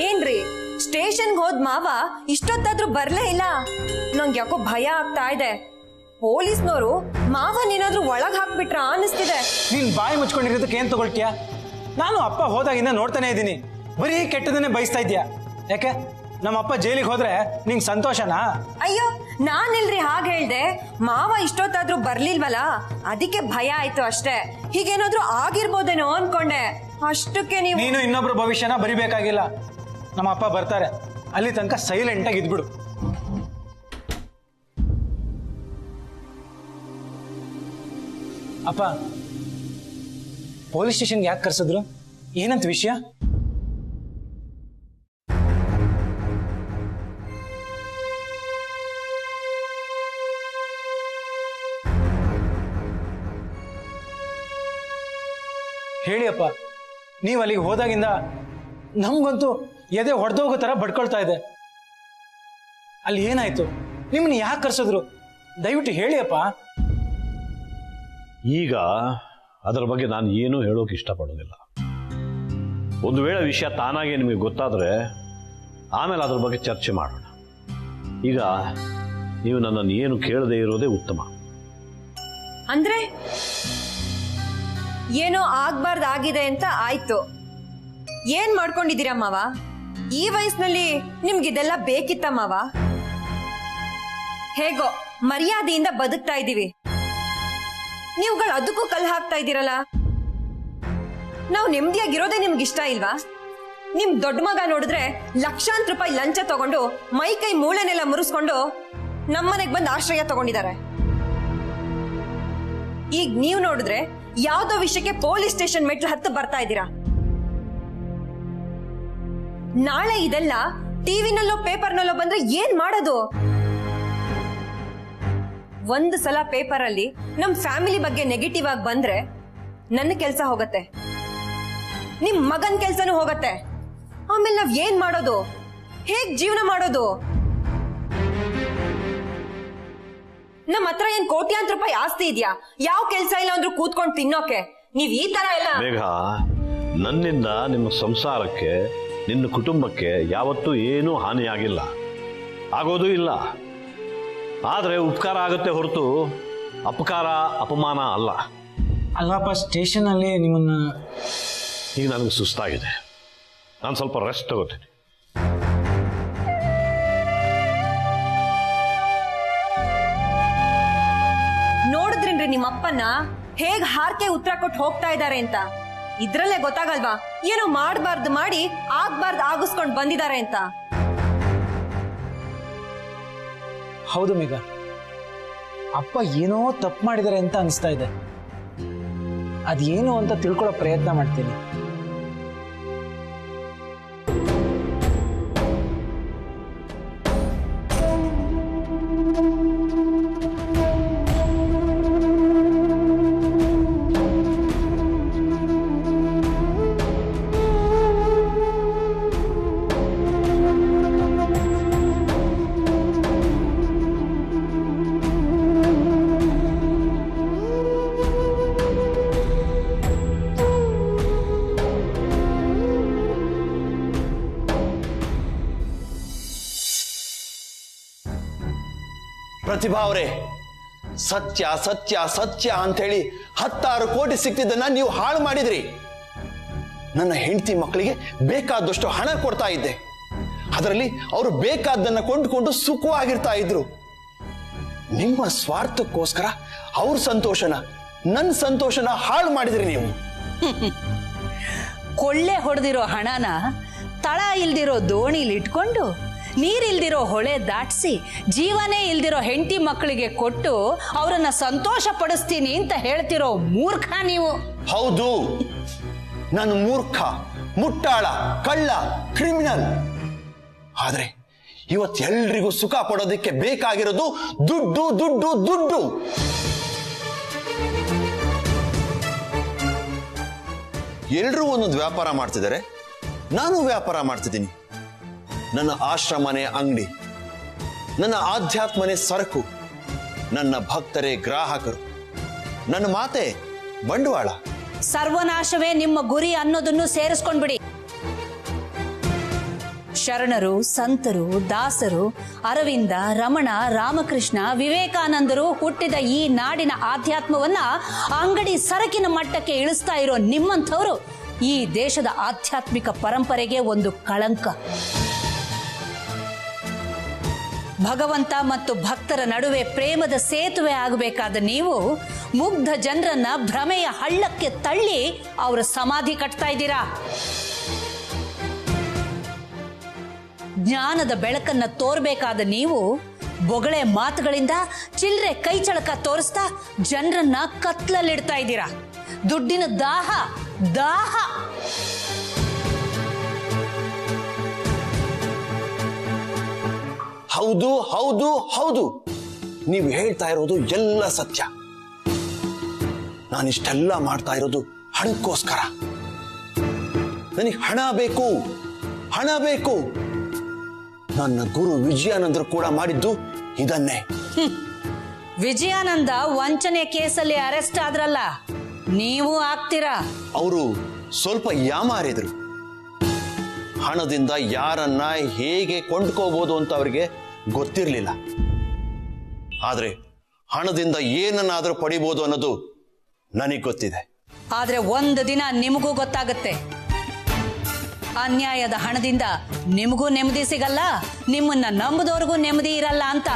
ಏನ್ರಿ ಸ್ಟೇಷನ್ಗೆ ಹೋದ್ ಮಾವ ಇಷ್ಟೊತ್ತಾದ್ರೂ ಬರ್ಲೇ ಇಲ್ಲ. ನಂಗೆ ಯಾಕೋ ಭಯ ಆಗ್ತಾ ಇದೆ. ಪೊಲೀಸ್ನವರು ಮಾವನೇನಾದ್ರೂ ಒಳಗ್ ಹಾಕ್ಬಿಟ್ರ ಅನಿಸ್ತಿದೆ. ನೀನ್ ಬಾಯಿ ಮುಚ್ಕೊಂಡಿರೋದಕ್ಕೆ ಏನ್ ತಗೊಳ್ತೀಯ? ನಾನು ಅಪ್ಪ ಹೋದಾಗಿಂದ ನೋಡ್ತಾನೆ ಇದ್ದೀನಿ, ಬರೀ ಕೆಟ್ಟದನ್ನೇ ಬಯಸ್ತಾ ಇದ್ಯಾ. ಯಾಕೆ ನಮ್ಮಪ್ಪ ಜೈಲಿಗೆ ಹೋದ್ರೆ ನಿಂಗೆ ಸಂತೋಷನಾ? ಅಯ್ಯೋ ನಾನಿಲ್ರಿ ಹಾಗೆ ಹೇಳ್ದೆ. ಮಾವ ಇಷ್ಟೊತ್ತಾದ್ರೂ ಬರ್ಲಿಲ್ವಲ್ಲ ಅದಕ್ಕೆ ಭಯ ಆಯ್ತು ಅಷ್ಟೇ. ಹೀಗೇನಾದ್ರೂ ಆಗಿರ್ಬೋದೇನೋ ಅನ್ಕೊಂಡೆ. ಅಷ್ಟಕ್ಕೆ ನೀನು ಇನ್ನೊಬ್ರು ಭವಿಷ್ಯನ ಬರಿಬೇಕಾಗಿಲ್ಲ. ನಮ್ಮ ಅಪ್ಪ ಬರ್ತಾರೆ, ಅಲ್ಲಿ ತನಕ ಸೈಲೆಂಟ್ ಆಗಿ ಇದ್ಬಿಡು. ಅಪ್ಪ ಪೊಲೀಸ್ ಸ್ಟೇಷನ್ಗೆ ಯಾಕೆ ಕರ್ಸಿದ್ರು? ಏನಂತ ವಿಷಯ? ಹೇಳಿ ಅಪ್ಪ. ನೀವು ಅಲ್ಲಿಗೆ ಹೋದಾಗಿಂದ ನಮ್ಗಂತೂ ಎದೆ ಹೊಡೆದೋಗೋ ತರ ಬಡ್ಕೊಳ್ತಾ ಇದೆ. ಅಲ್ಲಿ ಏನಾಯ್ತು? ನಿಮ್ಮನ್ನ ಯಾಕೆ ಕರ್ಸಿದ್ರು? ದಯವಿಟ್ಟು ಹೇಳಿ ಅಪ್ಪ. ಈಗ ಅದರ ಬಗ್ಗೆ ನಾನು ಏನೂ ಹೇಳೋಕೆ ಇಷ್ಟಪಡೋದಿಲ್ಲ. ಒಂದು ವೇಳೆ ವಿಷಯ ತಾನಾಗೆ ನಿಮಗೆ ಗೊತ್ತಾದರೆ ಆಮೇಲೆ ಅದ್ರ ಬಗ್ಗೆ ಚರ್ಚೆ ಮಾಡೋಣ. ಈಗ ನೀವು ನನ್ನನ್ನು ಏನು ಕೇಳದೆ ಇರೋದೇ ಉತ್ತಮ. ಅಂದ್ರೆ ಏನೋ ಆಗ್ಬಾರ್ದಾಗಿದೆ ಅಂತ ಆಯ್ತು. ಏನ್ ಮಾಡ್ಕೊಂಡಿದ್ದೀರಾ ಮಾವ? ಈ ವಯಸ್ಸಿನಲ್ಲಿ ನಿಮ್ಗಿದೆಲ್ಲ ಬೇಕಿತ್ತ ಮಾವ? ಹೇಗೋ ಮರ್ಯಾದೆಯಿಂದ ಬದುಕ್ತಾ ಇದ್ದೀವಿ, ನೀವುಗಳು ಅದಕ್ಕೂ ಕಲ್ ಹಾಕ್ತಾ ಇದ್ದೀರಲ್ಲ. ನಾವು ನೆಮ್ಮದಿಯಾಗಿರೋದೇ ನಿಮ್ಗೆ ಇಷ್ಟ ಇಲ್ವಾ? ನಿಮ್ ದೊಡ್ಡ ಮಗ ನೋಡಿದ್ರೆ ಲಕ್ಷಾಂತರ ರೂಪಾಯಿ ಲಂಚ ತಗೊಂಡು ಮೈ ಕೈ ಮೂಳೆನೆಲ್ಲ ಮುರಿಸ್ಕೊಂಡು ನಮ್ಮನೆಗ್ ಬಂದು ಆಶ್ರಯ ತಗೊಂಡಿದ್ದಾರೆ. ಈಗ ನೀವು ನೋಡಿದ್ರೆ ಯಾವ್ದೋ ವಿಷಯಕ್ಕೆ ಪೊಲೀಸ್ ಸ್ಟೇಷನ್ ಮೆಟ್ಲು ಹತ್ತು ಬರ್ತಾ ಇದ್ದೀರಾ. ನಾಳೆ ಇದೆಲ್ಲ ಟಿವಿನಲ್ಲೋ ಪೇಪರ್ನಲ್ಲೋ ಬಂದ್ರೆ ಏನ್ ಮಾಡೋದು? ಒಂದು ಸಲ ಪೇಪರ್ ಅಲ್ಲಿ ನಮ್ ಫ್ಯಾಮಿಲಿ ಬಗ್ಗೆ ನೆಗೆಟಿವ್ ಆಗಿ ಬಂದ್ರೆ ನನ್ನ ಕೆಲ್ಸ ಹೋಗತ್ತೆ, ನಿಮ್ ಮಗನ್ ಕೆಲ್ಸನೂ ಹೋಗತ್ತೆ. ಆಮೇಲೆ ನಾವ್ ಏನ್ ಮಾಡೋದು? ಹೇಗ್ ಜೀವನ ಮಾಡೋದು? ನಮ್ಮ ಹತ್ರ ಏನ್ ಕೋಟ್ಯಾಂತರ ರೂಪಾಯಿ ಆಸ್ತಿ ಇದೆಯಾ? ಯಾವ ಕೆಲ್ಸ ಇಲ್ಲ ಅಂದ್ರೂ ಕೂತ್ಕೊಂಡು ತಿನ್ನೋಕೆ. ನೀವ್ ಈ ತರ ಎಲ್ಲ ಬೇಗ ನನ್ನಿಂದ ನಿಮ್ಮ ಸಂಸಾರಕ್ಕೆ, ನಿನ್ನ ಕುಟುಂಬಕ್ಕೆ ಯಾವತ್ತೂ ಏನೂ ಹಾನಿಯಾಗಿಲ್ಲ, ಆಗೋದೂ ಇಲ್ಲ. ಆದರೆ ಉಪಕಾರ ಆಗುತ್ತೆ ಹೊರತು ಅಪಕಾರ ಅಪಮಾನ ಅಲ್ಲ. ಅಲ್ಲಪ್ಪ, ಸ್ಟೇಷನ್ ಅಲ್ಲಿ ನಿಮ್ಮನ್ನ ಈಗ ನನಗೆ ಸುಸ್ತಾಗಿದೆ, ನಾನು ಸ್ವಲ್ಪ ರೆಸ್ಟ್ ತಗೋತೀನಿ. ನೋಡಿದ್ರೇನ್ರಿ ನಿಮ್ಮಪ್ಪನ ಹೇಗ್ ಹಾರ್ಕೆ ಉತ್ತರ ಕೊಟ್ಟು ಹೋಗ್ತಾ ಇದ್ದಾರೆ ಅಂತ? ಇದ್ರಲ್ಲೇ ಗೊತ್ತಾಗಲ್ವಾ ಏನೋ ಮಾಡಬಾರ್ದು ಮಾಡಿ ಆಗ್ಬಾರ್ದು ಆಗಿಸ್ಕೊಂಡು ಬಂದಿದ್ದಾರೆ ಅಂತ? ಹೌದು ಮೇಘ, ಅಪ್ಪ ಏನೋ ತಪ್ಪು ಮಾಡಿದ್ದಾರೆ ಅಂತ ಅನಿಸ್ತಾ ಇದೆ. ಅದೇನು ಅಂತ ತಿಳ್ಕೊಳ್ಳೋ ಪ್ರಯತ್ನ ಮಾಡ್ತೀನಿ. ಪ್ರತಿಭಾ ಅವರೇ, ಸತ್ಯ ಸತ್ಯ ಸತ್ಯ ಅಂತೇಳಿ 10 ಕೋಟಿ ಸಿಕ್ತಿದ್ದನ್ನ ನೀವು ಹಾಳು ಮಾಡಿದ್ರಿ. ನನ್ನ ಹೆಂಡತಿ ಮಕ್ಕಳಿಗೆ ಬೇಕಾದಷ್ಟು ಹಣ ಕೊಡ್ತಾ ಇದ್ದೆ, ಅದರಲ್ಲಿ ಅವರು ಬೇಕಾದ್ದನ್ನ ಕೊಂಡುಕೊಂಡು ಸುಖವಾಗಿರ್ತಾ ಇದ್ರು. ನಿಮ್ಮ ಸ್ವಾರ್ಥಕ್ಕೋಸ್ಕರ ಅವ್ರ ಸಂತೋಷನ, ನನ್ನ ಸಂತೋಷನ ಹಾಳು ಮಾಡಿದ್ರಿ ನೀವು. ಕೊಳ್ಳೆ ಹೊಡೆದಿರೋ ಹಣನ ತಳ ಇಲ್ದಿರೋ ದೋಣಿಲಿ ಇಟ್ಕೊಂಡು, ನೀರಿಲ್ದಿರೋ ಹೊಳೆ ದಾಟಿಸಿ, ಜೀವನೇ ಇಲ್ದಿರೋ ಹೆಂಡತಿ ಮಕ್ಕಳಿಗೆ ಕೊಟ್ಟು ಅವರನ್ನ ಸಂತೋಷ ಪಡಿಸ್ತೀನಿ ಅಂತ ಹೇಳ್ತಿರೋ ಮೂರ್ಖ ನೀವು. ಹೌದು, ನಾನು ಮೂರ್ಖ, ಮುಟ್ಟಾಳ, ಕಳ್ಳ, ಕ್ರಿಮಿನಲ್. ಆದ್ರೆ ಇವತ್ತೆಲ್ರಿಗೂ ಸುಖ ಪಡೋದಕ್ಕೆ ಬೇಕಾಗಿರೋದು ದುಡ್ಡು ದುಡ್ಡು ದುಡ್ಡು. ಎಲ್ರೂ ಒಂದೊಂದು ವ್ಯಾಪಾರ ಮಾಡ್ತಿದ್ದಾರೆ, ನಾನು ವ್ಯಾಪಾರ ಮಾಡ್ತಿದ್ದೀನಿ. ನನ್ನ ಆಶ್ರಮನೆ ಅಂಗಡಿ, ನನ್ನ ಆಧ್ಯಾತ್ಮನೆ ಸರಕು, ನನ್ನ ಭಕ್ತರೇ ಗ್ರಾಹಕರು, ನನ್ನ ಮಾತೆ ಬಂಡವಾಳ. ಸರ್ವನಾಶವೇ ನಿಮ್ಮ ಗುರಿ ಅನ್ನೋದನ್ನು ಸೇರಿಸ್ಕೊಂಡ್ಬಿಡಿ. ಶರಣರು, ಸಂತರು, ದಾಸರು, ಅರವಿಂದ, ರಮಣ, ರಾಮಕೃಷ್ಣ, ವಿವೇಕಾನಂದರು ಹುಟ್ಟಿದ ಈ ನಾಡಿನ ಆಧ್ಯಾತ್ಮವನ್ನ ಅಂಗಡಿ ಸರಕಿನ ಮಟ್ಟಕ್ಕೆ ಇಳಿಸ್ತಾ ಇರೋ ನಿಮ್ಮಂಥವ್ರು ಈ ದೇಶದ ಆಧ್ಯಾತ್ಮಿಕ ಪರಂಪರೆಗೆ ಒಂದು ಕಳಂಕ. ಭಗವಂತ ಮತ್ತು ಭಕ್ತರ ನಡುವೆ ಪ್ರೇಮದ ಸೇತುವೆ ಆಗಬೇಕಾದ ನೀವು ಮುಗ್ಧ ಜನರನ್ನ ಭ್ರಮೆಯ ಹಳ್ಳಕ್ಕೆ ತಳ್ಳಿ ಅವರ ಸಮಾಧಿ ಕಟ್ತಾ ಇದ್ದೀರಾ. ಜ್ಞಾನದ ಬೆಳಕನ್ನ ತೋರ್ಬೇಕಾದ ನೀವು ಬೊಗಳೆ ಮಾತುಗಳಿಂದ ಚಿಲ್ಲರೆ ಕೈಚಳಕ ತೋರಿಸ್ತಾ ಜನರನ್ನ ಕತ್ಲಲ್ಲಿಡ್ತಾ ಇದ್ದೀರಾ. ದುಡ್ಡಿನ ದಾಹ ದಾಹ. ಹೌದು ಹೌದು ಹೌದು, ನೀವು ಹೇಳ್ತಾ ಇರೋದು ಎಲ್ಲ ಸತ್ಯ. ನಾನಿಷ್ಟೆಲ್ಲ ಮಾಡ್ತಾ ಇರೋದು ಹಣಕ್ಕೋಸ್ಕರ. ನನಗೆ ಹಣ ಬೇಕು, ಹಣ ಬೇಕು. ನನ್ನ ಗುರು ವಿಜಯಾನಂದರು ಕೂಡ ಮಾಡಿದ್ದು ಇದನ್ನೇ. ವಿಜಯಾನಂದ ವಂಚನೆ ಕೇಸಲ್ಲಿ ಅರೆಸ್ಟ್ ಆದ್ರಲ್ಲ, ನೀವು ಆಗ್ತೀರಾ? ಅವರು ಸ್ವಲ್ಪ ಯಾಮಾರಿದ್ರು. ಹಣದಿಂದ ಯಾರನ್ನ ಹೇಗೆ ಕೊಂಡ್ಕೋಬಹುದು ಅಂತ ಅವರಿಗೆ ಗೊತ್ತಿರಲಿಲ್ಲ. ಆದ್ರೆ ಹಣದಿಂದ ಏನನ್ನಾದ್ರೂ ಪಡಿಬಹುದು ಅನ್ನೋದು ನನಗೆ ಗೊತ್ತಿದೆ. ಆದ್ರೆ ಒಂದು ದಿನ ನಿಮಗೂ ಗೊತ್ತಾಗುತ್ತೆ, ಅನ್ಯಾಯದ ಹಣದಿಂದ ನಿಮಗೂ ನೆಮ್ಮದಿ ಸಿಗಲ್ಲ, ನಿಮ್ಮನ್ನ ನಂಬದವ್ರಿಗೂ ನೆಮ್ಮದಿ ಇರಲ್ಲ ಅಂತ.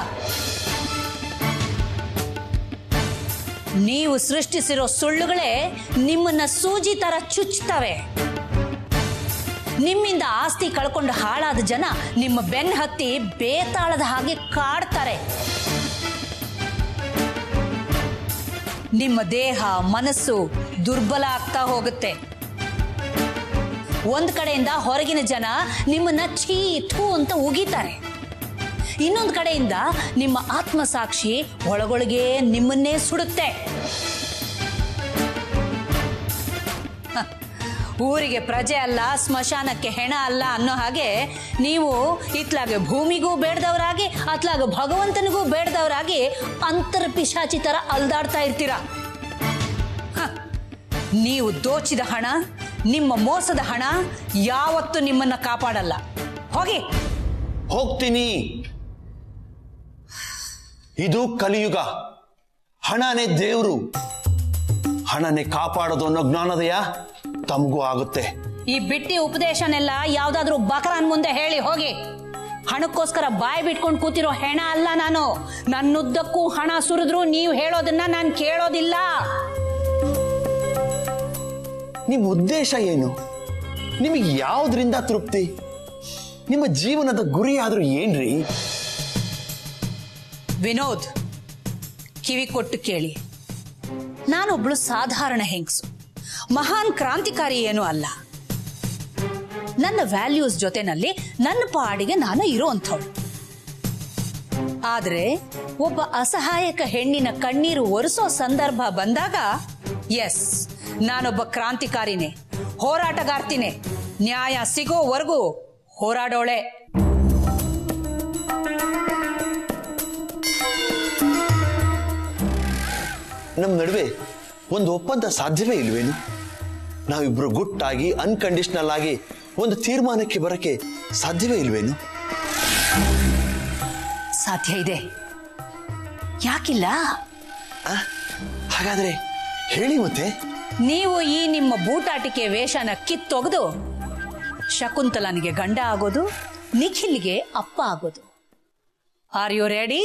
ನೀವು ಸೃಷ್ಟಿಸಿರೋ ಸುಳ್ಳುಗಳೇ ನಿಮ್ಮನ್ನ ಸೂಜಿ ತರ ಚುಚ್ಚುತ್ತವೆ. ನಿಮ್ಮಿಂದ ಆಸ್ತಿ ಕಳ್ಕೊಂಡು ಹಾಳಾದ ಜನ ನಿಮ್ಮ ಬೆನ್ನ ಹತ್ತಿ ಬೇತಾಳದ ಹಾಗೆ ಕಾಡ್ತಾರೆ. ನಿಮ್ಮ ದೇಹ ಮನಸ್ಸು ದುರ್ಬಲ ಆಗ್ತಾ ಹೋಗುತ್ತೆ. ಒಂದ್ ಕಡೆಯಿಂದ ಹೊರಗಿನ ಜನ ನಿಮ್ಮನ್ನ ಛೀ ಥೂ ಅಂತ ಉಗಿತಾರೆ. ಇನ್ನೊಂದು ಕಡೆಯಿಂದ ನಿಮ್ಮ ಆತ್ಮಸಾಕ್ಷಿ ಒಳಗೊಳಗೆ ನಿಮ್ಮನ್ನೇ ಸುಡುತ್ತೆ. ಊರಿಗೆ ಪ್ರಜೆ ಅಲ್ಲ, ಸ್ಮಶಾನಕ್ಕೆ ಹೆಣ ಅಲ್ಲ ಅನ್ನೋ ಹಾಗೆ ನೀವು ಇತ್ಲಾಗ ಭೂಮಿಗೂ ಬೇಡದವರಾಗಿ ಅತ್ಲಾಗ ಭಗವಂತನಿಗೂ ಬೇಡದವರಾಗಿ ಅಂತರ್ ಪಿಶಾಚಿ ತರ ಅಲ್ದಾಡ್ತಾ ಇರ್ತೀರ. ನೀವು ದೋಚಿದ ಹಣ, ನಿಮ್ಮ ಮೋಸದ ಹಣ ಯಾವತ್ತೂ ನಿಮ್ಮನ್ನ ಕಾಪಾಡಲ್ಲ. ಹೋಗಿ. ಹೋಗ್ತೀನಿ. ಇದು ಕಲಿಯುಗ. ಹಣನೇ ದೇವ್ರು, ಹಣನೇ ಕಾಪಾಡೋದು ಅನ್ನೋ ಜ್ಞಾನೋದಯ ತಮಗೂ ಆಗುತ್ತೆ. ಈ ಬಿಟ್ಟಿ ಉಪದೇಶನೆಲ್ಲ ಯಾವ್ದಾದ್ರು ಬಕರನ್ ಮುಂದೆ ಹೇಳಿ ಹೋಗಿ. ಹಣಕ್ಕೋಸ್ಕರ ಬಾಯಿ ಬಿಟ್ಕೊಂಡು ಕೂತಿರೋ ಹೆಣ ಅಲ್ಲ ನಾನು. ನನ್ನುದ್ದಕ್ಕೂ ಹಣ ಸುರಿದ್ರು ನೀವು ಹೇಳೋದನ್ನ ನಾನು ಕೇಳೋದಿಲ್ಲ. ನಿಮ್ಮ ಉದ್ದೇಶ ಏನು? ನಿಮಗೆ ಯಾವ್ದ್ರಿಂದ ತೃಪ್ತಿ? ನಿಮ್ಮ ಜೀವನದ ಗುರಿ ಆದ್ರೂ ಏನ್ರಿ? ವಿನೋದ್, ಕಿವಿ ಕೊಟ್ಟು ಕೇಳಿ. ನಾನೊಬ್ಳು ಸಾಧಾರಣ ಹೆಂಗಸು, ಮಹಾನ್ ಕ್ರಾಂತಿಕಾರಿ ಏನೂ ಅಲ್ಲ. ನನ್ನ ವ್ಯಾಲ್ಯೂಸ್ ಜೊತೆನಲ್ಲಿ ನನ್ನ ಪಾಡಿಗೆ ನಾನು ಇರೋಂಥವಳು. ಆದ್ರೆ ಒಬ್ಬ ಅಸಹಾಯಕ ಹೆಣ್ಣಿನ ಕಣ್ಣೀರು ಒರೆಸೋ ಸಂದರ್ಭ ಬಂದಾಗ ಎಸ್, ನಾನೊಬ್ಬ ಕ್ರಾಂತಿಕಾರಿನೇ, ಹೋರಾಟಗಾರ್ತಿನೇ. ನ್ಯಾಯ ಸಿಗೋವರೆಗೂ ಹೋರಾಡೋಳೆ. ನಮ್ಮ ನಡುವೆ ಒಂದು ಒಪ್ಪಂದ ಸಾಧ್ಯವೇ ಇಲ್ವೇನು? ನಾವಿಬ್ರು ಗುಟ್ಟಾಗಿ ಅನ್ಕಂಡೀಷನಲ್ ಆಗಿ ಒಂದು ತೀರ್ಮಾನಕ್ಕೆ ಬರಕ್ಕೆ ಸಾಧ್ಯವೇ ಇಲ್ವೇನು? ಸಾಧ್ಯ ಇದೆ, ಯಾಕಿಲ್ಲ? ಹಾಗಾದ್ರೆ ಹೇಳಿ ಮತ್ತೆ. ನೀವು ಈ ನಿಮ್ಮ ಬೂಟಾಟಿಕೆ ವೇಷನ ಕಿತ್ತೊಗೆದು ಶಕುಂತಲನಿಗೆ ಗಂಡ ಆಗೋದು, ನಿಖಿಲ್ಗೆ ಅಪ್ಪ ಆಗೋದು. Are you ready?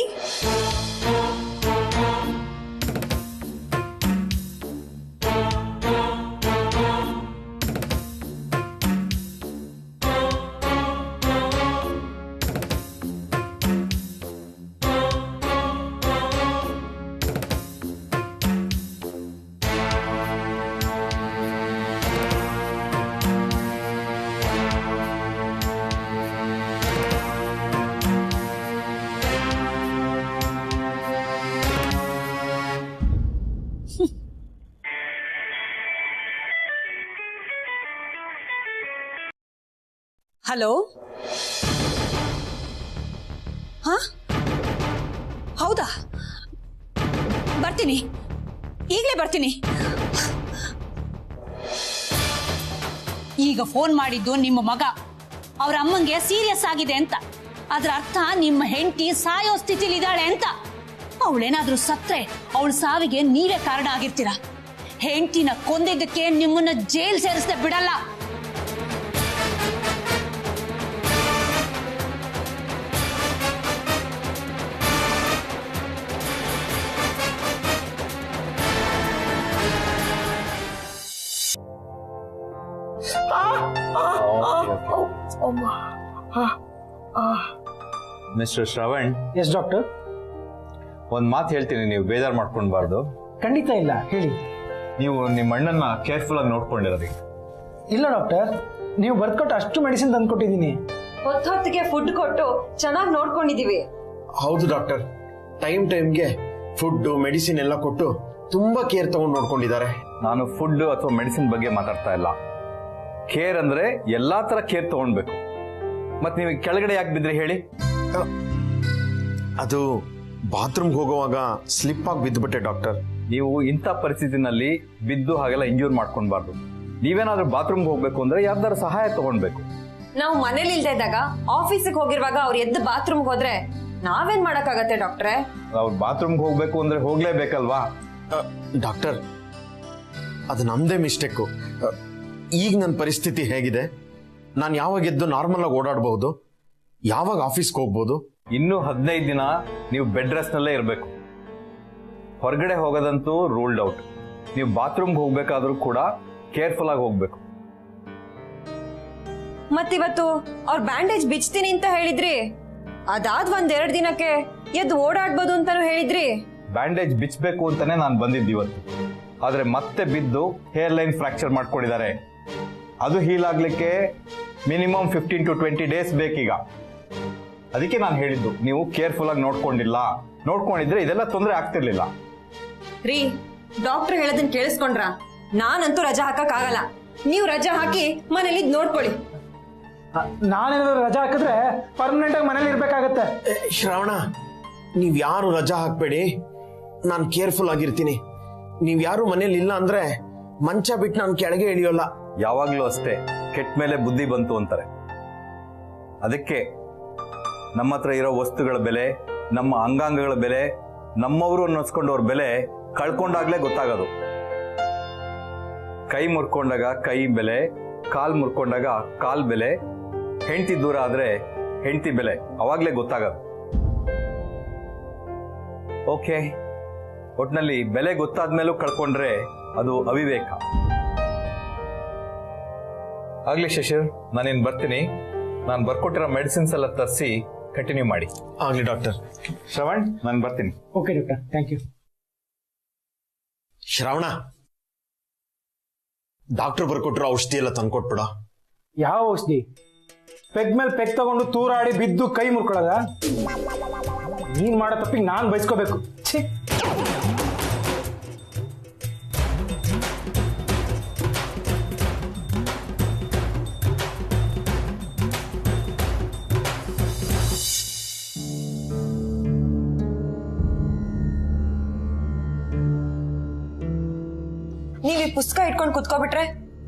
ಹಲೋ. ಹಾ, ಹೌದಾ? ಬರ್ತೀನಿ, ಈಗಲೇ ಬರ್ತೀನಿ. ಈಗ ಫೋನ್ ಮಾಡಿದ್ದು ನಿಮ್ಮ ಮಗ. ಅವ್ರ ಅಮ್ಮಂಗೆ ಸೀರಿಯಸ್ ಆಗಿದೆ ಅಂತ. ಅದ್ರ ಅರ್ಥ ನಿಮ್ಮ ಹೆಂಡತಿ ಸಾಯೋ ಸ್ಥಿತಿಲಿ ಇದ್ದಾಳೆ ಅಂತ. ಅವಳೇನಾದ್ರೂ ಸತ್ರೆ ಅವಳ ಸಾವಿಗೆ ನೀವೇ ಕಾರಣ ಆಗಿರ್ತೀರ. ಹೆಂಡತಿನ ಕೊಂದಿದ್ದಕ್ಕೆ ನಿಮ್ಮನ್ನ ಜೈಲ್ ಸೇರಿಸದೆ ಬಿಡಲ್ಲ. Mister Shravan, yes doctor. ಒಂದ್ ಮಾತು ಹೇಳ್ತೀನಿ, ನೀವು ಬೇಜಾರು ಮಾಡ್ಕೊಳ್ಬಾರ್ದು. ಖಂಡಿತ ಇಲ್ಲ, ಹೇಳಿ. ನೀವು ನಿಮ್ಮ ಅಣ್ಣನ ಕೇರ್ಫುಲ್ ಆಗಿ ನೋಡ್ಕೊಂಡಿರೋದು. ಇಲ್ಲ ಡಾಕ್ಟರ್, ನೀವು ಬರ್ಕೊಟ್ಟು ಅಷ್ಟು ಮೆಡಿಸಿನ್ ತಂದ್ಕೊಟ್ಟಿದ್ದೀನಿ. ಹೊತ್ತಿಗೆ ಫುಡ್ ಕೊಟ್ಟು ಚೆನ್ನಾಗಿ ನೋಡ್ಕೊಂಡಿದೀವಿ. ಹೌದು ಡಾಕ್ಟರ್, ಟೈಮ್ಗೆ ಫುಡ್ ಮೆಡಿಸಿನ್ ಎಲ್ಲ ಕೊಟ್ಟು ತುಂಬಾ ಕೇರ್ ತಗೊಂಡು ನೋಡ್ಕೊಂಡಿದ್ದಾರೆ. ನಾನು ಫುಡ್ ಅಥವಾ ಮೆಡಿಸಿನ್ ಬಗ್ಗೆ ಮಾತಾಡ್ತಾ ಇಲ್ಲ. ಕೇರ್ ಅಂದ್ರೆ ಎಲ್ಲಾ ತರ ಕೇರ್ ತಗೊಳ್ಬೇಕು. ಮತ್ ನೀವು ಕೆಳಗಡೆ ಯಾಕೆ ಬಿದ್ರಿ ಹೇಳಿ? ಅದು ಬಾತ್ರೂಮ್ಗೆ ಹೋಗುವಾಗ ಸ್ಲಿಪ್ ಆಗಿ ಬಿದ್ದುಬಿಟ್ಟೆ ಡಾಕ್ಟರ್. ನೀವು ಇಂಥ ಪರಿಸ್ಥಿತಿನಲ್ಲಿ ಬಿದ್ದು ಹಾಗೆಲ್ಲ ಇಂಜೂರ್ ಮಾಡ್ಕೊಳ್ಬಾರ್ದು. ನೀವೇನಾದ್ರೂ ಬಾತ್ರೂಮ್ಗೆ ಹೋಗ್ಬೇಕು ಅಂದ್ರೆ ಯಾರ್ದಾರ ಸಹಾಯ ತಗೊಳ್ಬೇಕು. ನಾವು ಮನೇಲಿ ಇಲ್ದೇ ಇದ್ದಾಗ ಆಫೀಸಿಗೆ ಹೋಗಿರುವಾಗ ಅವ್ರು ಎದ್ದು ಬಾತ್ರೂಮ್ಗೆ ಹೋದ್ರೆ ನಾವೇನ್ ಮಾಡಕ್ಕಾಗತ್ತೆ ಡಾಕ್ಟ್ರೆ? ಅವ್ರು ಬಾತ್ರೂಮ್ಗೆ ಹೋಗ್ಬೇಕು ಅಂದ್ರೆ ಹೋಗ್ಲೇಬೇಕಲ್ವಾ? ಡಾಕ್ಟರ್, ಅದು ನಮ್ದೇ ಮಿಸ್ಟೇಕು. ಈಗ ನನ್ನ ಪರಿಸ್ಥಿತಿ ಹೇಗಿದೆ? ನಾನು ಯಾವಾಗ ಎದ್ದು ನಾರ್ಮಲ್ ಆಗಿ ಓಡಾಡಬಹುದು? ಯಾವಾಗ ಆಫೀಸ್ಗೆ ಹೋಗ್ಬೋದು? ಇನ್ನು 15 ದಿನ ನೀವು ಬೆಡ್ ರೆಸ್ಟ್ ನಲ್ಲೇ ಇರಬೇಕು. ಹೊರಗಡೆ ಹೋಗೋದಂತೂ ರೂಲ್ಡ್ ಔಟ್. ನೀವು ಬಾತ್ರೂಮ್ಗೆ ಹೋಗ್ಬೇಕಾದ್ರೂ ಕೂಡ ಕೇರ್ಫುಲ್ ಆಗಿ ಹೋಗ್ಬೇಕು. ಮತ್ತಿವತ್ತು ಅವ್ರ ಬ್ಯಾಂಡೇಜ್ ಬಿಚ್ತೀನಿ ಅಂತ ಹೇಳಿದ್ರಿ. ಅದಾದ್ 1-2 ದಿನಕ್ಕೆ ಎದ್ದು ಓಡಾಡ್ಬೋದು ಅಂತಾನು ಹೇಳಿದ್ರಿ. ಬ್ಯಾಂಡೇಜ್ ಬಿಚ್ಚಬೇಕು ಅಂತಾನೆ ನಾನು ಬಂದಿದ್ದು ಇವತ್ತು. ಆದ್ರೆ ಮತ್ತೆ ಬಿದ್ದು ಹೇರ್ ಲೈನ್ ಫ್ರಾಕ್ಚರ್ ಮಾಡ್ಕೊಂಡಿದ್ದಾರೆ. ಅದು ಹೀಲ್ ಆಗ್ಲಿಕ್ಕೆ ಮಿನಿಮಮ್ 15 to 20 ಡೇಸ್ ಬೇಕೀಗ. ಅದಕ್ಕೆ ನಾನು ಹೇಳಿದ್ದು, ನೀವು ಕೇರ್ಫುಲ್ ಆಗಿ ನೋಡ್ಕೊಂಡಿದ್ರೆ ಇದೆಲ್ಲ ತೊಂದರೆ ಆಗ್ತಿರ್ಲಿಲ್ಲ. ರೀ, ಡಾಕ್ಟರ್ ಹೇಳೋದನ್ನ ಕೇಳಿಸ್ಕೊಂಡ್ರ? ನಾನಂತೂ ರಜಾ ಹಾಕಕ್ ಆಗಲ್ಲ. ನೀವು ರಜಾ ಹಾಕಿ ಮನೇಲಿ ನೋಡ್ಕೊಳ್ಳಿ. ನಾನೇನಾದ್ರು ರಜಾ ಹಾಕಿದ್ರೆ ಪರ್ಮನೆಂಟ್ ಆಗಿ ಮನೇಲಿ ಇರ್ಬೇಕಾಗತ್ತೆ. ಶ್ರವಣ, ನೀವ್ ಯಾರು ರಜಾ ಹಾಕ್ಬೇಡಿ, ನಾನು ಕೇರ್ಫುಲ್ ಆಗಿರ್ತೀನಿ. ನೀವ್ ಯಾರು ಮನೇಲಿ ಇಲ್ಲ ಅಂದ್ರೆ ಮಂಚ ಬಿಟ್ಟು ನಾನು ಕೆಳಗೆ ಇಳಿಯೋಲ್ಲ. ಯಾವಾಗ್ಲೂ ಅಷ್ಟೇ, ಕೆಟ್ಟ ಮೇಲೆ ಬುದ್ಧಿ ಬಂತು ಅಂತಾರೆ. ಅದಕ್ಕೆ ನಮ್ಮ ಹತ್ರ ಇರೋ ವಸ್ತುಗಳ ಬೆಲೆ, ನಮ್ಮ ಅಂಗಾಂಗಗಳ ಬೆಲೆ, ನಮ್ಮವರು ಅನ್ನಿಸ್ಕೊಂಡವ್ರ ಬೆಲೆ ಕಳ್ಕೊಂಡಾಗ್ಲೇ ಗೊತ್ತಾಗೋದು. ಕೈ ಮುರ್ಕೊಂಡಾಗ ಕೈ ಬೆಲೆ, ಕಾಲ್ ಮುರ್ಕೊಂಡಾಗ ಕಾಲ್ ಬೆಲೆ, ಹೆಂಡತಿ ದೂರ ಆದ್ರೆ ಹೆಂಡತಿ ಬೆಲೆ ಅವಾಗ್ಲೇ ಗೊತ್ತಾಗೋದು. ಓಕೆ, ಒಟ್ನಲ್ಲಿ ಬೆಲೆ ಗೊತ್ತಾದ್ಮೇಲೂ ಕಳ್ಕೊಂಡ್ರೆ ಅದು ಅವಿವೇಕ. ಆಗ್ಲಿ ಶಶಿರ್, ನಾನೇನ್ ಬರ್ತೀನಿ. ನಾನು ಬರ್ಕೊಟ್ಟಿರೋ ಮೆಡಿಸಿನ್ಸ್ ಎಲ್ಲ ತರಿಸಿ ಕಂಟಿನ್ಯೂ ಮಾಡಿ. ಆಗ್ಲಿ ಡಾಕ್ಟರ್. ಶ್ರವಣ್, ನಾನು ಬರ್ತೀನಿ. Okay doctor, thank you. Shravana, doctor ಬರ್ಕೊಟ್ರು ಔಷಧಿ ಎಲ್ಲ ತಂದ್ಕೊಟ್ಬಿಡ. ಯಾವ ಔಷಧಿ? ಪೆಗ್ ಮೇಲೆ ಪೆಗ್ ತಗೊಂಡು ತೂರಾಡಿ ಬಿದ್ದು ಕೈ ಮುರ್ಕೊಳ್ಳೋದ? ನೀನ್ ಮಾಡೋ ತಪ್ಪಿಗೆ ನಾನ್ ಬಯಸ್ಕೋಬೇಕು. ಛೀ. ನೀವ್ ಈ ಪುಸ್ತಕ ಇಟ್ಕೊಂಡು ಕುತ್ಕೋಬಿಟ್ರೆ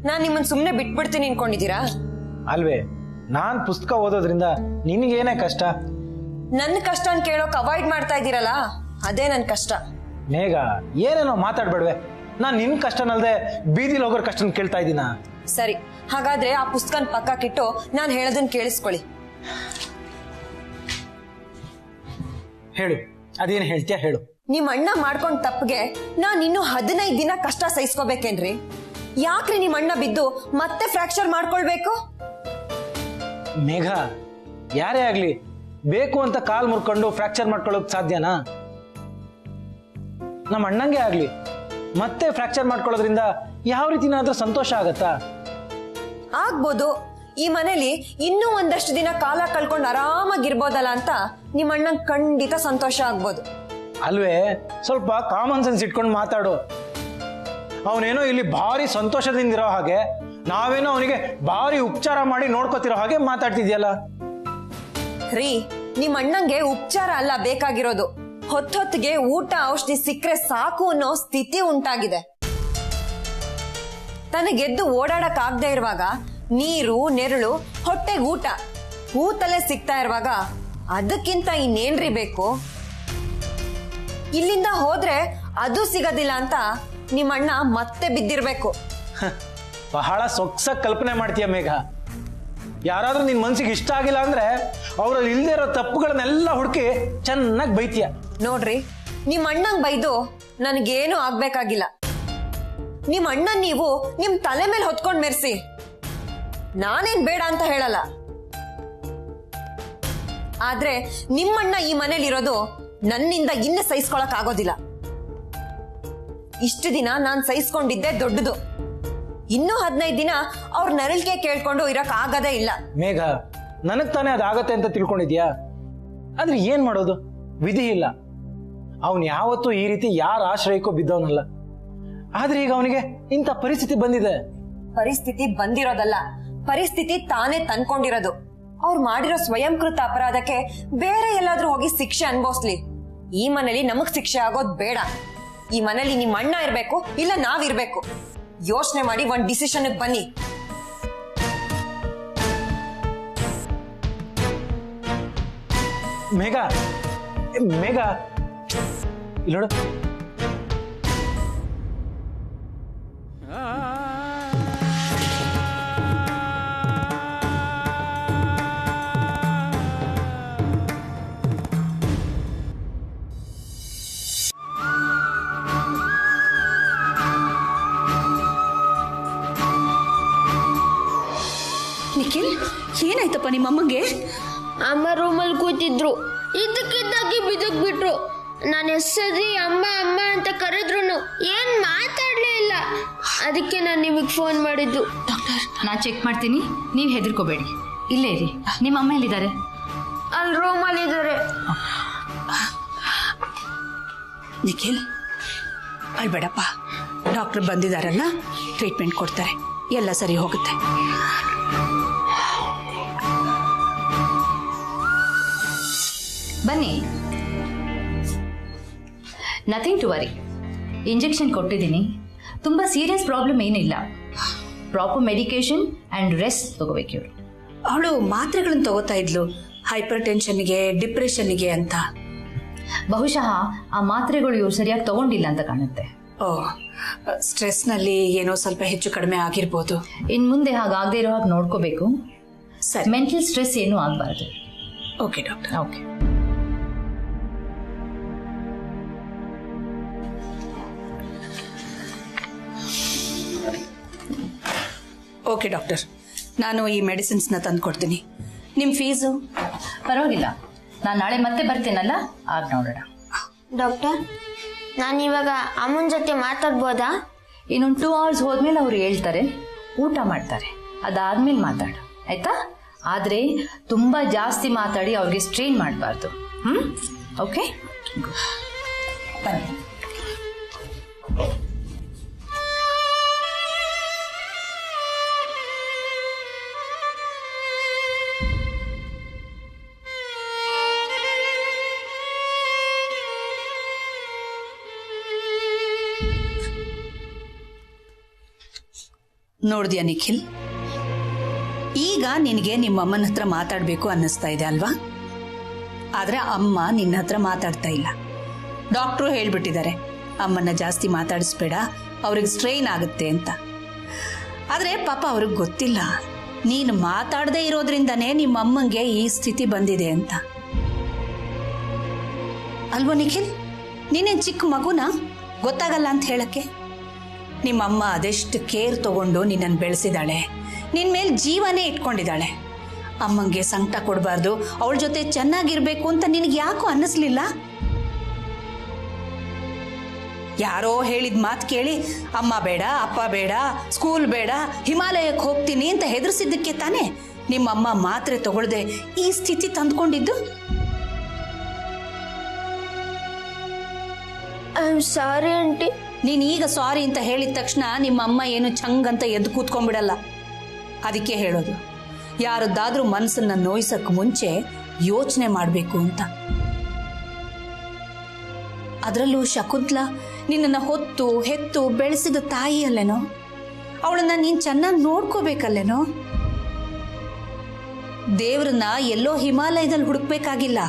ನಾನ್ ನಿಮ್ಮನ್ ಸುಮ್ನೆ ಬಿಟ್ಬಿಡ್ತೀನಿ ಅನ್ಕೊಂಡಿದೀರಾ? ಅಲ್ವೇ, ನಾನ್ ಪುಸ್ತಕ ಓದೋದ್ರಿಂದ ನಿನಗೇನೇ ಕಷ್ಟ? ನನ್ನ ಕಷ್ಟ ಕೇಳೋಕ್ ಅವಾಯ್ಡ್ ಮಾಡ್ತಾ ಇದ್ದೀರಲ್ಲ, ಅದೇ ನನ್ ಕಷ್ಟ. ಮೇಘ, ಏನೇನೋ ಮಾತಾಡ್ಬೇಡ್ವೆ. ನಾನ್ ನಿನ್ ಕಷ್ಟನಲ್ದೆ ಬೀದಿಲಿ ಹೋಗೋರ್ ಕಷ್ಟನ ಕೇಳ್ತಾ ಇದ್ದೀನ? ಸರಿ, ಹಾಗಾದ್ರೆ ಆ ಪುಸ್ತಕನ ಪಕ್ಕಕ್ಕಿಟ್ಟು ನಾನ್ ಹೇಳೋದನ್ನ ಕೇಳಿಸ್ಕೊಳ್ಳಿ. ಹೇಳು, ಅದೇನ್ ಹೇಳ್ತೀಯ ಹೇಳು. ನಿಮ್ ಅಣ್ಣ ಮಾಡ್ಕೊಂಡ್ ತಪ್ಪಿಗೆ ನಾನ್ ಇನ್ನು 15 ದಿನ ಕಷ್ಟ ಸಹಿಸ್ಕೋಬೇಕೇನ್ರಿ? ಯಾಕ್ರಿ ನಿಮ್ ಅಣ್ಣ ಬಿದ್ದು ಮತ್ತೆ ಫ್ರಾಕ್ಚರ್ ಮಾಡ್ಕೊಳ್ಬೇಕು? ಮೇಘ, ಯಾರೇ ಆಗ್ಲಿ ಬೇಕು ಅಂತ ಕಾಲ್ ಮುರ್ಕೊಂಡು ಫ್ರಾಕ್ಚರ್ ಮಾಡ್ಕೊಳ್ಳೋಕ್ ಸಾಧ್ಯನಾ? ನಮ್ಮ ಅಣ್ಣಂಗೆ ಆಗ್ಲಿ ಮತ್ತೆ ಫ್ರಾಕ್ಚರ್ ಮಾಡ್ಕೊಳ್ಳೋದ್ರಿಂದ ಯಾವ ರೀತಿನಾದ್ರೂ ಸಂತೋಷ ಆಗತ್ತಾ? ಆಗ್ಬೋದು. ಈ ಮನೇಲಿ ಇನ್ನೂ ಒಂದಷ್ಟು ದಿನ ಕಾಲ ಕಳ್ಕೊಂಡು ಆರಾಮಾಗಿರ್ಬೋದಲ್ಲ ಅಂತ ನಿಮ್ ಅಣ್ಣಂಗ್ ಖಂಡಿತ ಸಂತೋಷ ಆಗ್ಬೋದು. ಅಲ್ವೇ, ಸ್ವಲ್ಪ ಕಾಮನ್ ಸೆನ್ಸ್ ಇಟ್ಕೊಂಡು ಮಾತಾಡು. ಅವನೇನೋ ಇಲ್ಲಿ ಭಾರಿ ಸಂತೋಷದಿಂದಿರೋ ಹಾಗೆ, ನಾವೇನೋ ಅವನಿಗೆ ಭಾರಿ ಉಪಚಾರ ಮಾಡಿ ನೋಡ್ಕೋತಿರೋ ಹಾಗೆ ಮಾತಾಡ್ತಿದ್ಯಲ್ಲ. ರೀ, ನಿಮ್ ಅಣ್ಣಂಗೆ ಉಪಚಾರ ಅಲ್ಲ ಬೇಕಾಗಿರೋದು, ಹೊತ್ತೊತ್ತಿಗೆ ಊಟ ಔಷಧಿ ಸಿಕ್ಕರೆ ಸಾಕು ಅನ್ನೋ ಸ್ಥಿತಿ ಉಂಟಾಗಿದೆ. ತನಗೆದ್ದು ಓಡಾಡಕ್ ಆಗದೆ ಇರುವಾಗ ನೀರು, ನೆರಳು, ಹೊಟ್ಟೆಗೆ ಊಟ, ಕೂತಲ್ಲೇ ಸಿಗ್ತಾ ಇರುವಾಗ ಅದಕ್ಕಿಂತ ಇನ್ನೇನ್ರಿ ಬೇಕು? ಇಲ್ಲಿಂದ ಹೋದ್ರೆ ಅದು ಸಿಗೋದಿಲ್ಲ ಅಂತ ನಿಮ್ಮಣ್ಣ ಮತ್ತೆ ಬಿದ್ದಿರ್ಬೇಕು. ಬಹಳ ಸೊಗ್ಸಾಗಿ ಕಲ್ಪನೆ ಮಾಡ್ತೀಯ ಮೇಘ. ಯಾರಾದ್ರೂ ನಿನ್ ಮನ್ಸಿಗೆ ಇಷ್ಟ ಆಗಿಲ್ಲ ಅಂದ್ರೆ ಅವ್ರಲ್ಲಿ ಇಲ್ದೇ ಇರೋ ತಪ್ಪುಗಳನ್ನೆಲ್ಲ ಹುಡುಕಿ ಚೆನ್ನಾಗಿ ಬೈತೀಯ. ನೋಡ್ರಿ, ನಿಮ್ ಅಣ್ಣಂಗ್ ಬೈದು ನನಗೇನು ಆಗ್ಬೇಕಾಗಿಲ್ಲ. ನಿಮ್ ಅಣ್ಣನ್ ನೀವು ನಿಮ್ ತಲೆ ಮೇಲೆ ಹೊತ್ಕೊಂಡ್ ಮೆರ್ಸಿ, ನಾನೇನ್ ಬೇಡ ಅಂತ ಹೇಳಲ್ಲ. ಆದ್ರೆ ನಿಮ್ಮಣ್ಣ ಈ ಮನೇಲಿರೋದು ನನ್ನಿಂದ ಇನ್ನು ಸಹಿಸ್ಕೊಳಕ್ ಆಗೋದಿಲ್ಲ. ಇಷ್ಟು ದಿನ ನಾನ್ ಸಹಿಸ್ಕೊಂಡಿದ್ದೆ ದೊಡ್ಡದು. ಇನ್ನೂ 15 ದಿನ ಅವ್ರ ನರಳಿಕೆ ಕೇಳ್ಕೊಂಡು ಇರಕ್ ಆಗದೇ ಇಲ್ಲ. ಮೇಘ, ನನಗ್ ತಾನೇ ಅದಾಗತ್ತೆ ಅಂತ ತಿಳ್ಕೊಂಡಿದ್ಯಾ? ಆದ್ರೆ ಏನ್ ಮಾಡೋದು, ವಿಧಿ ಇಲ್ಲ. ಅವನ್ ಯಾವತ್ತೂ ಈ ರೀತಿ ಯಾರ ಆಶ್ರಯಕ್ಕೂ ಬಿದ್ದವನಲ್ಲ. ಆದ್ರೆ ಈಗ ಅವನಿಗೆ ಇಂಥ ಪರಿಸ್ಥಿತಿ ಬಂದಿದೆ. ಪರಿಸ್ಥಿತಿ ಬಂದಿರೋದಲ್ಲ, ಪರಿಸ್ಥಿತಿ ತಾನೇ ತಂದ್ಕೊಂಡಿರೋದು. ಅವ್ರು ಮಾಡಿರೋ ಸ್ವಯಂಕೃತ ಅಪರಾಧಕ್ಕೆ ಬೇರೆ ಎಲ್ಲಾದ್ರೂ ಹೋಗಿ ಶಿಕ್ಷೆ ಅನ್ಭವಿಸ್ಲಿ. ಈ ಮನೇಲಿ ನಮಗ್ ಶಿಕ್ಷೆ ಆಗೋದ್ ಬೇಡ. ಈ ಮನೇಲಿ ನಿಮ್ ಅಣ್ಣ ಇರ್ಬೇಕು, ಇಲ್ಲ ನಾವಿರ್ಬೇಕು. ಯೋಚನೆ ಮಾಡಿ ಒಂದ್ ಡಿಸಿಷನ್ ಬನ್ನಿ. ಮೇಘ, ಮೇಘ ಇಲ್ಲಿ ನೋಡು. ನಿಖಿಲ್, ಏನಾಯ್ತಪ್ಪ ನಿಮ್ಮಮ್ಮಂಗೆ? ಅಮ್ಮ ರೂಮಲ್ಲಿ ಕೂತಿದ್ರು, ಇದಕ್ಕಿದ್ದಾಗಿ ಬಿದಕ್ ಬಿಟ್ರು. ನಾನು ಹೆಸರಿ ಅಮ್ಮ ಅಮ್ಮ ಅಂತ ಕರೆದ್ರು ಏನ್ ಮಾತಾಡ್ಲೇ ಇಲ್ಲ. ಅದಕ್ಕೆ ನಾನು ನಿಮಗೆ ಫೋನ್ ಮಾಡಿದ್ದು. ಡಾಕ್ಟರ್, ನಾನು ಚೆಕ್ ಮಾಡ್ತೀನಿ, ನೀವು ಹೆದರ್ಕೋಬೇಡಿ. ಇಲ್ಲೇ ಇರಿ. ನಿಮ್ಮ ಅಮ್ಮ ಎಲ್ಲಿದ್ದಾರೆ? ಅಲ್ಲಿ ರೂಮಲ್ಲಿ ಇದ್ದಾರೆ. ನಿಖಿಲ್, ಅಳ್ಬೇಡಪ್ಪ. ಡಾಕ್ಟರ್ ಬಂದಿದ್ದಾರಲ್ಲ, ಟ್ರೀಟ್ಮೆಂಟ್ ಕೊಡ್ತಾರೆ, ಎಲ್ಲ ಸರಿ ಹೋಗುತ್ತೆ. ಬನ್ನಿ. Nothing to worry. ಇಂಜೆಕ್ಷನ್ ಕೊಟ್ಟಿದ್ದೀನಿ. ತುಂಬ ಸೀರಿಯಸ್ ಪ್ರಾಬ್ಲಮ್ ಏನಿಲ್ಲ. ಪ್ರಾಪರ್ ಮೆಡಿಕೇಶನ್ ಆ್ಯಂಡ್ ರೆಸ್ಟ್ ತಗೋಬೇಕು ಇವರು. ಅವಳು ಮಾತ್ರೆಗಳನ್ನು ತಗೋತಾ ಇದ್ಲು, ಹೈಪರ್ ಟೆನ್ಷನ್ಗೆ, ಡಿಪ್ರೆಷನ್ಗೆ ಅಂತ. ಬಹುಶಃ ಆ ಮಾತ್ರೆಗಳು ಇವ್ರು ಸರಿಯಾಗಿ ತಗೊಂಡಿಲ್ಲ ಅಂತ ಕಾಣುತ್ತೆ. ಓ, ಸ್ಟ್ರೆಸ್ನಲ್ಲಿ ಏನೋ ಸ್ವಲ್ಪ ಹೆಚ್ಚು ಕಡಿಮೆ ಆಗಿರ್ಬೋದು. ಇನ್ನು ಮುಂದೆ ಹಾಗಾಗದೇ ಇರೋ ಹಾಗೆ ನೋಡ್ಕೋಬೇಕು. ಸರಿ, ಮೆಂಟಲ್ ಸ್ಟ್ರೆಸ್ ಏನೂ ಆಗಬಾರ್ದು. Okay doctor. Okay. Okay doctor, ನಾನು ಈ ಮೆಡಿಸಿನ್ಸ್ನ ತಂದು ಕೊಡ್ತೀನಿ. ನಿಮ್ಮ ಫೀಸು? ಪರವಾಗಿಲ್ಲ, ನಾನು ನಾಳೆ ಮತ್ತೆ ಬರ್ತೀನಲ್ಲ, ಆಗ ನೋಡೋಣ. ಡಾಕ್ಟರ್, ನಾನಿವಾಗ ಅಮ್ಮನ ಜೊತೆ ಮಾತಾಡ್ಬೋದಾ? ಇನ್ನೊಂದು 2 hours ಹೋದ್ಮೇಲೆ ಅವ್ರು ಹೇಳ್ತಾರೆ, ಊಟ ಮಾಡ್ತಾರೆ, ಅದಾದ್ಮೇಲೆ ಮಾತಾಡು, ಆಯ್ತಾ? ಆದರೆ ತುಂಬ ಜಾಸ್ತಿ ಮಾತಾಡಿ ಅವ್ರಿಗೆ ಸ್ಟ್ರೈನ್ ಮಾಡಬಾರ್ದು. ಓಕೆ, ಬನ್ನಿ. ನೋಡಿದ್ಯಾ ನಿಖಿಲ್, ಈಗ ನಿನಗೆ ನಿಮ್ಮ ಅಮ್ಮನ ಹತ್ರ ಮಾತಾಡಬೇಕು ಅನ್ನಿಸ್ತಾ ಇದೆ ಅಲ್ವಾ? ಆದ್ರೆ ಅಮ್ಮ ನಿನ್ನ ಹತ್ರ ಮಾತಾಡ್ತಾ ಇಲ್ಲ. ಡಾಕ್ಟ್ರು ಹೇಳ್ಬಿಟ್ಟಿದ್ದಾರೆ, ಅಮ್ಮನ್ನ ಜಾಸ್ತಿ ಮಾತಾಡಿಸ್ಬೇಡ, ಅವ್ರಿಗೆ ಸ್ಟ್ರೈನ್ ಆಗುತ್ತೆ ಅಂತ. ಆದ್ರೆ ಪಾಪ ಅವ್ರಿಗೆ ಗೊತ್ತಿಲ್ಲ, ನೀನು ಮಾತಾಡದೇ ಇರೋದ್ರಿಂದನೇ ನಿಮ್ಮ ಅಮ್ಮಂಗೆ ಈ ಸ್ಥಿತಿ ಬಂದಿದೆ ಅಂತ. ಅಲ್ವಾ ನಿಖಿಲ್? ನೀನೇನ್ ಚಿಕ್ಕ ಮಗುನ ಗೊತ್ತಾಗಲ್ಲ ಅಂತ ಹೇಳಕ್ಕೆ? ನಿಮ್ಮಮ್ಮ ಅದೆಷ್ಟು ಕೇರ್ ತಗೊಂಡು ನಿನ್ನನ್ನು ಬೆಳೆಸಿದಾಳೆ, ನಿನ್ ಮೇಲೆ ಜೀವನೇ ಇಟ್ಕೊಂಡಿದ್ದಾಳೆ. ಅಮ್ಮಂಗೆ ಸಂಕಟ ಕೊಡಬಾರ್ದು, ಅವಳ ಜೊತೆ ಚೆನ್ನಾಗಿರ್ಬೇಕು ಅಂತ ನಿನಗೆ ಯಾಕೋ ಅನ್ನಿಸ್ಲಿಲ್ಲ? ಯಾರೋ ಹೇಳಿದ ಮಾತು ಕೇಳಿ ಅಮ್ಮ ಬೇಡ, ಅಪ್ಪ ಬೇಡ, ಸ್ಕೂಲ್ ಬೇಡ, ಹಿಮಾಲಯಕ್ಕೆ ಹೋಗ್ತೀನಿ ಅಂತ ಹೆದರ್ಸಿದ್ದಕ್ಕೆ ತಾನೇ ನಿಮ್ಮಮ್ಮ ಮಾತ್ರೆ ತಗೊಳ್ದೆ ಈ ಸ್ಥಿತಿ ತಂದ್ಕೊಂಡಿದ್ದು. I am sorry aunty. ನೀನ್ ಈಗ ಸಾರಿ ಅಂತ ಹೇಳಿದ ತಕ್ಷಣ ನಿಮ್ಮ ಅಮ್ಮ ಏನು ಚಂಗಂತ ಎದ್ದು ಕೂತ್ಕೊಂಡ್ಬಿಡಲ್ಲ. ಅದಕ್ಕೆ ಹೇಳೋದು, ಯಾರದ್ದಾದ್ರೂ ಮನಸ್ಸನ್ನ ನೋಯಿಸಕ್ ಮುಂಚೆ ಯೋಚನೆ ಮಾಡಬೇಕು ಅಂತ. ಅದರಲ್ಲೂ ಶಕುಂತ್ಲಾ ನಿನ್ನನ್ನ ಹೊತ್ತು ಹೆತ್ತು ಬೆಳೆಸಿದ ತಾಯಿ ಅಲ್ಲೇನೋ, ಅವಳನ್ನ ನೀನ್ ಚೆನ್ನಾಗಿ ನೋಡ್ಕೋಬೇಕಲ್ಲೇನೋ. ದೇವ್ರನ್ನ ಎಲ್ಲೋ ಹಿಮಾಲಯದಲ್ಲಿ ಹುಡುಕ್ಬೇಕಾಗಿಲ್ಲ,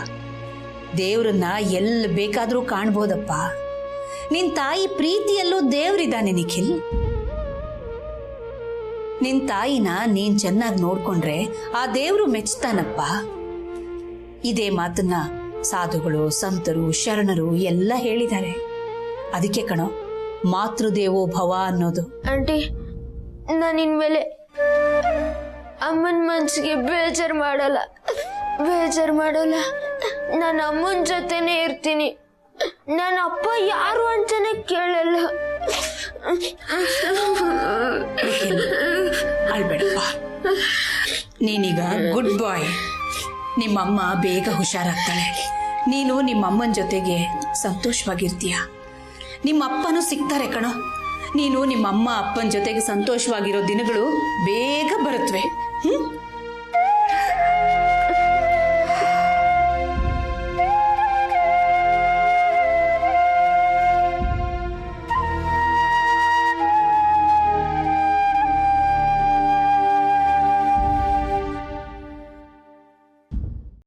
ದೇವ್ರನ್ನ ಎಲ್ಲಿ ಬೇಕಾದ್ರೂ ಕಾಣ್ಬೋದಪ್ಪ. ನಿನ್ ತಾಯಿ ಪ್ರೀತಿಯಲ್ಲೂ ದೇವ್ರಿದ್ದಾನೆ ನಿಖಿಲ್. ನಿನ್ ತಾಯಿನ ನೀನ್ ಚೆನ್ನಾಗಿ ನೋಡ್ಕೊಂಡ್ರೆ ಆ ದೇವ್ರು ಮೆಚ್ತಾನಪ್ಪ. ಇದೇ ಮಾತನ್ನ ಸಾಧುಗಳು, ಸಂತರು, ಶರಣರು ಎಲ್ಲ ಹೇಳಿದ್ದಾರೆ. ಅದಕ್ಕೆ ಕಣೋ ಮಾತೃದೇವೋ ಭವ ಅನ್ನೋದು. ಆಂಟಿ, ನಾನು ಇನ್ಮೇಲೆ ಅಮ್ಮನ ಮನ್ಸಿಗೆ ಬೇಜಾರು ಮಾಡಲ್ಲ. ನಾನು ಅಮ್ಮನ ಜೊತೆನೆ ಇರ್ತೀನಿ. ನನ್ನ ಅಪ್ಪ ಯಾರು ಅಂತಾನೆ ಕೇಳಲ್ಲ. ಅಳ್ಬೇಡಪ್ಪ, ನೀನೀಗ ಗುಡ್ ಬಾಯ್. ನಿಮ್ಮಮ್ಮ ಬೇಗ ಹುಷಾರಾಗ್ತಾಳೆ. ನೀನು ನಿಮ್ಮಮ್ಮನ ಜೊತೆಗೆ ಸಂತೋಷವಾಗಿರ್ತೀಯ. ನಿಮ್ಮ ಅಪ್ಪನೂ ಸಿಗ್ತಾರೆ ಕಣೋ. ನೀನು ನಿಮ್ಮಮ್ಮ ಅಪ್ಪನ ಜೊತೆಗೆ ಸಂತೋಷವಾಗಿರೋ ದಿನಗಳು ಬೇಗ ಬರುತ್ತವೆ.